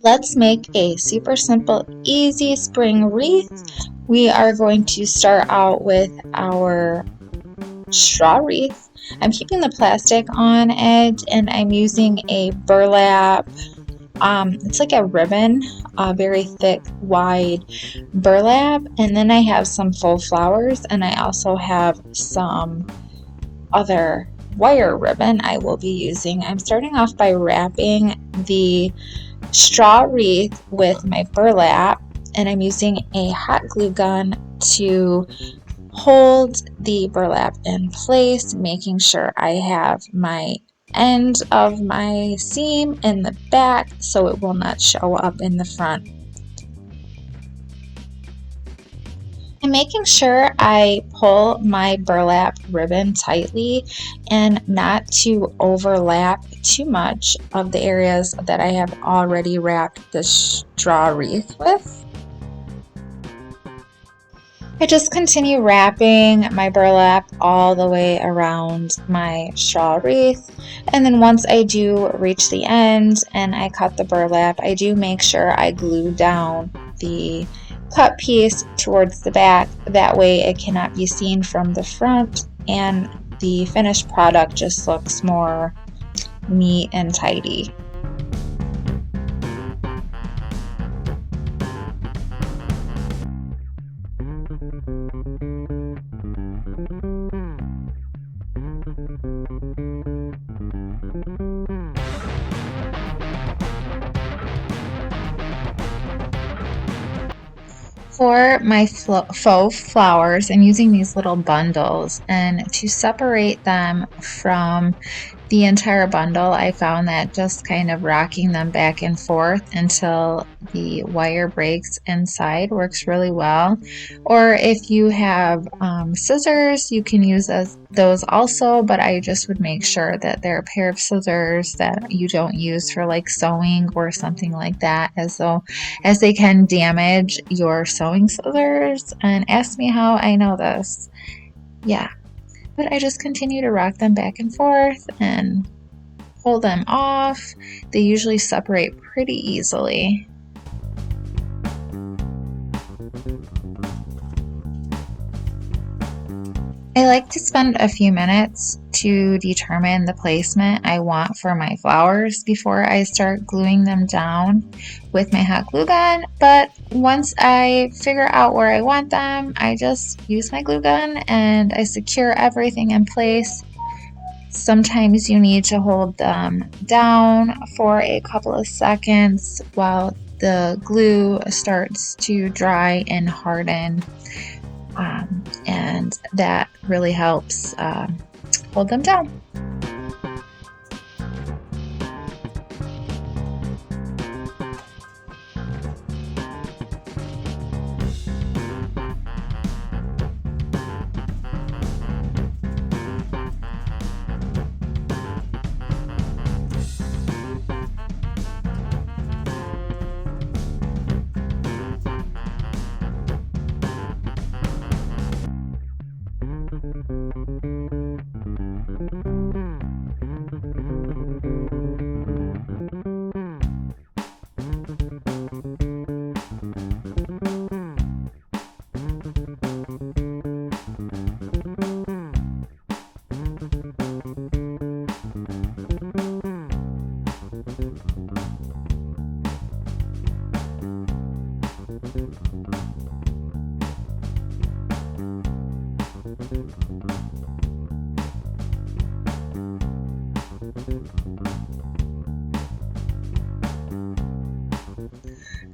Let's make a super simple, easy spring wreath. We are going to start out with our straw wreath. I'm keeping the plastic on it and I'm using a burlap. It's like a ribbon, a very thick, wide burlap. And then I have some faux flowers and I also have some other wire ribbon I will be using. I'm starting off by wrapping the straw wreath with my burlap, and I'm using a hot glue gun to hold the burlap in place, making sure I have my end of my seam in the back so it will not show up in the front. And making sure I pull my burlap ribbon tightly and not to overlap too much of the areas that I have already wrapped the straw wreath with. I just continue wrapping my burlap all the way around my straw wreath, and then once I do reach the end and I cut the burlap, I do make sure I glue down the cut piece towards the back. That way it cannot be seen from the front and the finished product just looks more neat and tidy. For my faux flowers, I'm using these little bundles, and to separate them from the entire bundle, I found that just kind of rocking them back and forth until the wire breaks inside works really well. Or if you have scissors, you can use those also, but I just would make sure that they're a pair of scissors that you don't use for like sewing or something like that, as they can damage your sewing scissors. And ask me how I know this. Yeah. But I just continue to rock them back and forth and pull them off. They usually separate pretty easily. I like to spend a few minutes to determine the placement I want for my flowers before I start gluing them down with my hot glue gun, but once I figure out where I want them, I just use my glue gun and I secure everything in place. Sometimes you need to hold them down for a couple of seconds while the glue starts to dry and harden. And that really helps hold them down.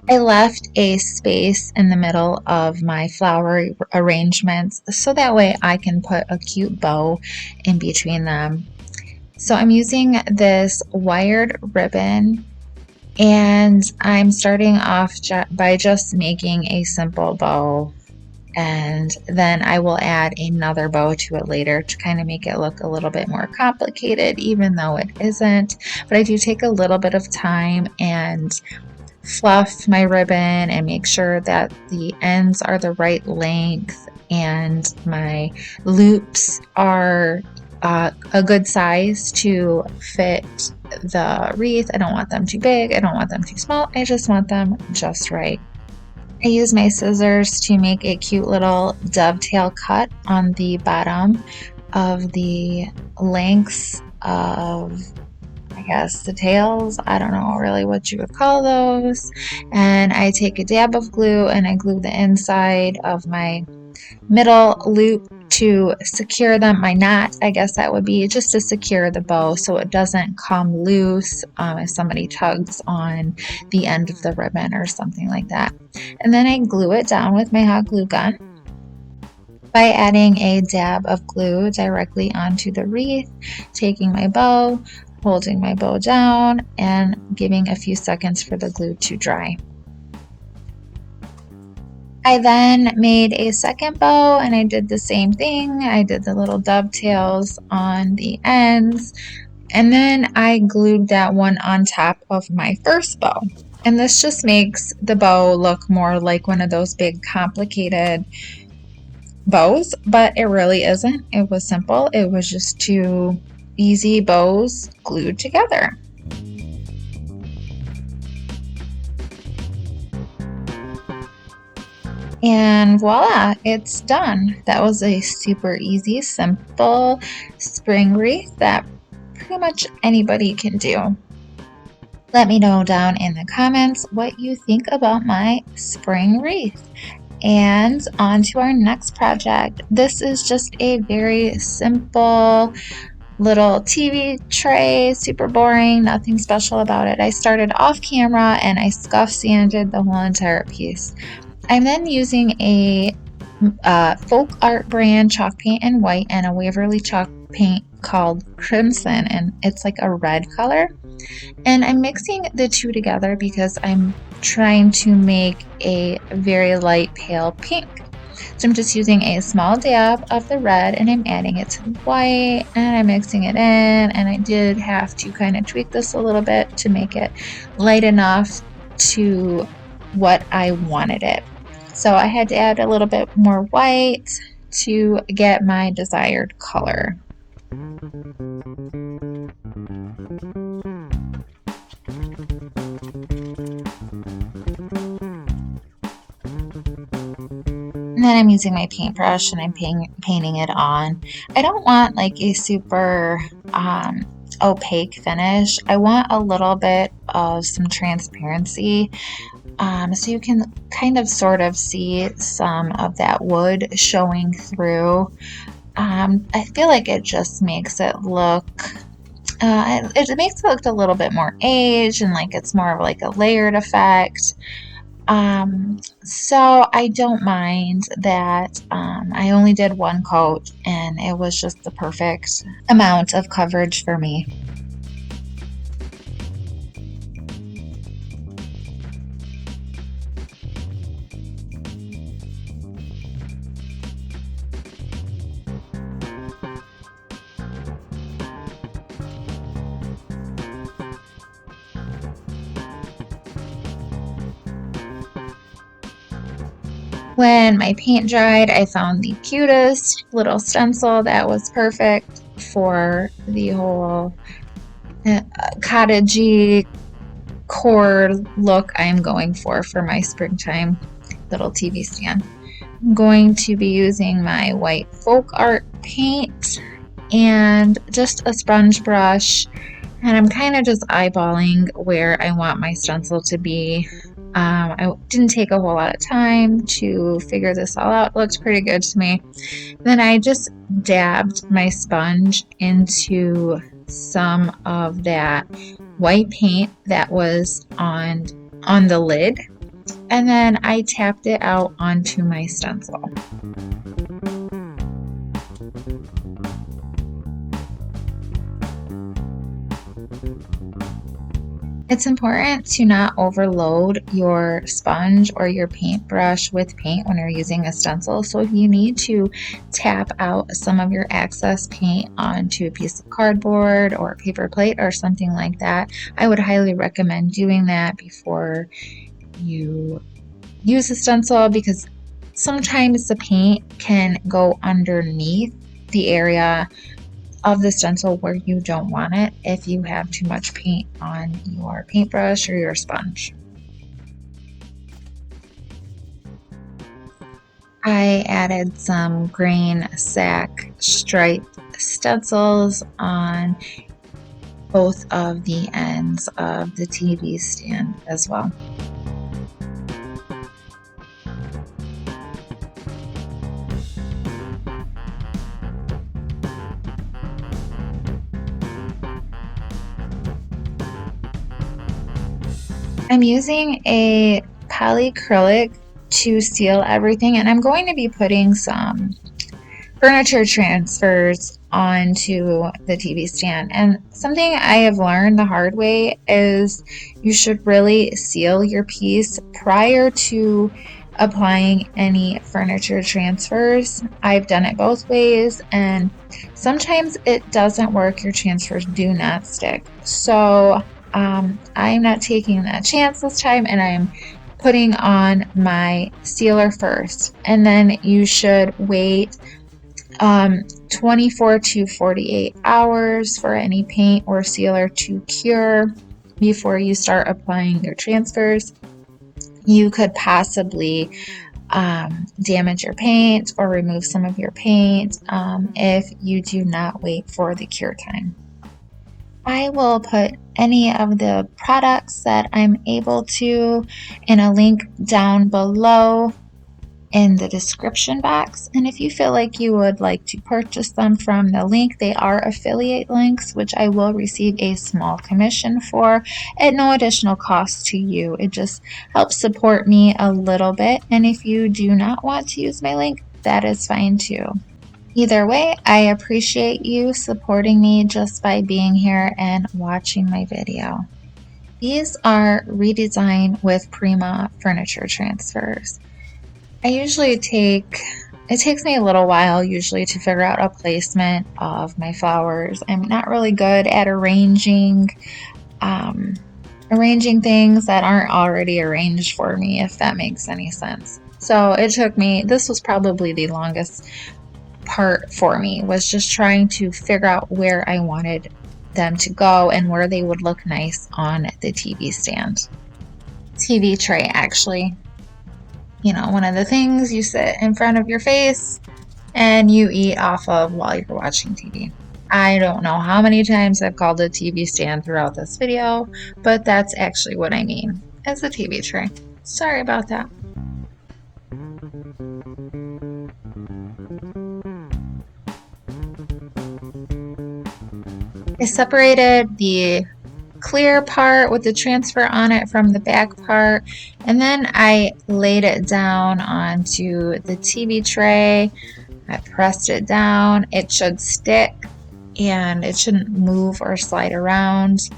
I left a space in the middle of my flower arrangements so that way I can put a cute bow in between them. So I'm using this wired ribbon and I'm starting off by just making a simple bow, and then I will add another bow to it later to kind of make it look a little bit more complicated, even though it isn't. But I do take a little bit of time and fluff my ribbon and make sure that the ends are the right length and my loops are a good size to fit the wreath. I don't want them too big. I don't want them too small. I just want them just right. I use my scissors to make a cute little dovetail cut on the bottom of the lengths of, I guess, the tails. I don't know really what you would call those. And I take a dab of glue and I glue the inside of my middle loop to secure them. My knot, I guess that would be just to secure the bow so it doesn't come loose if somebody tugs on the end of the ribbon or something like that. And then I glue it down with my hot glue gun by adding a dab of glue directly onto the wreath, taking my bow, holding my bow down, and giving a few seconds for the glue to dry. I then made a second bow and I did the same thing. I did the little dovetails on the ends, and then I glued that one on top of my first bow. And this just makes the bow look more like one of those big complicated bows, but it really isn't. It was simple. It was just two easy bows glued together. And voila, it's done. That was a super easy, simple spring wreath that pretty much anybody can do. Let me know down in the comments what you think about my spring wreath. And on to our next project. This is just a very simple little TV tray, super boring, nothing special about it. I started off camera and I scuff sanded the whole entire piece. I'm then using a folk art brand chalk paint in white and a Waverly chalk paint called Crimson, and it's like a red color. And I'm mixing the two together because I'm trying to make a very light pale pink. So I'm just using a small dab of the red and I'm adding it to the white and I'm mixing it in, and I did have to kind of tweak this a little bit to make it light enough to what I wanted it. So I had to add a little bit more white to get my desired color. And then I'm using my paintbrush and I'm painting it on. I don't want like a super opaque finish. I want a little bit of some transparency. So you can kind of sort of see some of that wood showing through. I feel like it just makes it look, it makes it look a little bit more aged and like it's more of like a layered effect. So I don't mind that. I only did one coat and it was just the perfect amount of coverage for me. When my paint dried, I found the cutest little stencil that was perfect for the whole cottage core look I'm going for my springtime little TV stand. I'm going to be using my white folk art paint and just a sponge brush, and I'm kind of just eyeballing where I want my stencil to be. I didn't take a whole lot of time to figure this all out. It looked pretty good to me. Then I just dabbed my sponge into some of that white paint that was on the lid, and then I tapped it out onto my stencil. It's important to not overload your sponge or your paintbrush with paint when you're using a stencil. So if you need to tap out some of your excess paint onto a piece of cardboard or a paper plate or something like that, I would highly recommend doing that before you use a stencil, because sometimes the paint can go underneath the area of the stencil where you don't want it if you have too much paint on your paintbrush or your sponge. I added some grain sack striped stencils on both of the ends of the TV stand as well. I'm using a polyacrylic to seal everything, and I'm going to be putting some furniture transfers onto the TV stand. And something I have learned the hard way is you should really seal your piece prior to applying any furniture transfers. I've done it both ways, and sometimes it doesn't work. Your transfers do not stick. So I'm not taking that chance this time, and I'm putting on my sealer first. And then you should wait 24 to 48 hours for any paint or sealer to cure before you start applying your transfers. You could possibly damage your paint or remove some of your paint if you do not wait for the cure time. I will put any of the products that I'm able to in a link down below in the description box, and if you feel like you would like to purchase them from the link, they are affiliate links, which I will receive a small commission for at no additional cost to you. It just helps support me a little bit, and if you do not want to use my link, that is fine too. Either way, I appreciate you supporting me just by being here and watching my video. These are redesigned with Prima furniture transfers. It takes me a little while usually to figure out a placement of my flowers. I'm not really good at arranging things that aren't already arranged for me, if that makes any sense. So this was probably the longest part for me, was just trying to figure out where I wanted them to go and where they would look nice on the TV stand. TV tray, actually. You know, one of the things you sit in front of your face and you eat off of while you're watching TV. I don't know how many times I've called a TV stand throughout this video, but that's actually what I mean, as a TV tray. Sorry about that. I separated the clear part with the transfer on it from the back part, and then I laid it down onto the TV tray. I pressed it down. It should stick and it shouldn't move or slide around.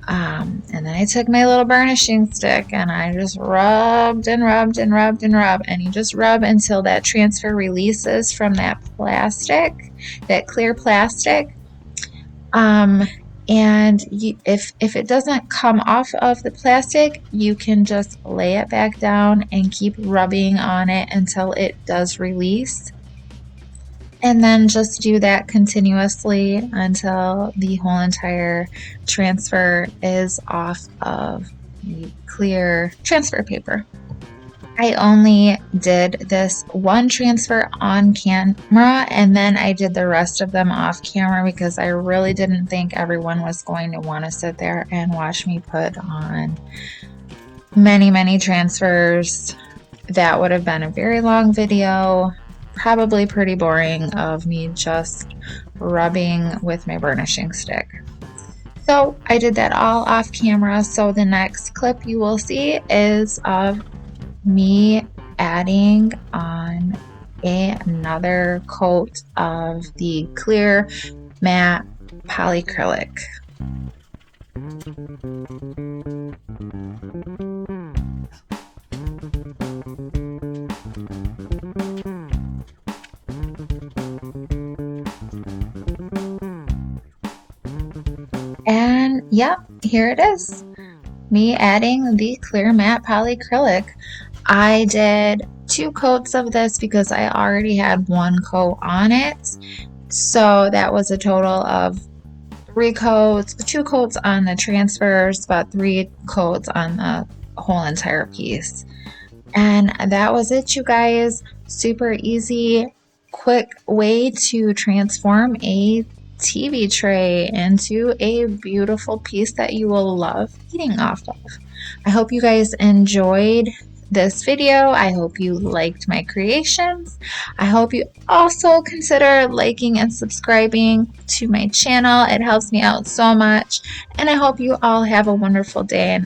And then I took my little burnishing stick and I just rubbed and rubbed and rubbed and rubbed, and you just rub until that transfer releases from that plastic, that clear plastic. And if it doesn't come off of the plastic, you can just lay it back down and keep rubbing on it until it does release. And then just do that continuously until the whole entire transfer is off of the clear transfer paper. I only did this one transfer on camera, and then I did the rest of them off camera because I really didn't think everyone was going to want to sit there and watch me put on many transfers. That would have been a very long video, probably pretty boring, of me just rubbing with my burnishing stick. So I did that all off camera, so the next clip you will see is of me adding on another coat of the clear matte polyacrylic. And yep, here it is, me adding the clear matte polyacrylic. I did 2 coats of this because I already had 1 coat on it, So that was a total of 3 coats, 2 coats on the transfers, but 3 coats on the whole entire piece. And that was it, you guys. Super easy, quick way to transform a TV tray into a beautiful piece that you will love eating off of. I hope you guys enjoyed this video. I hope you liked my creations. I hope you also consider liking and subscribing to my channel. It helps me out so much. And I hope you all have a wonderful day.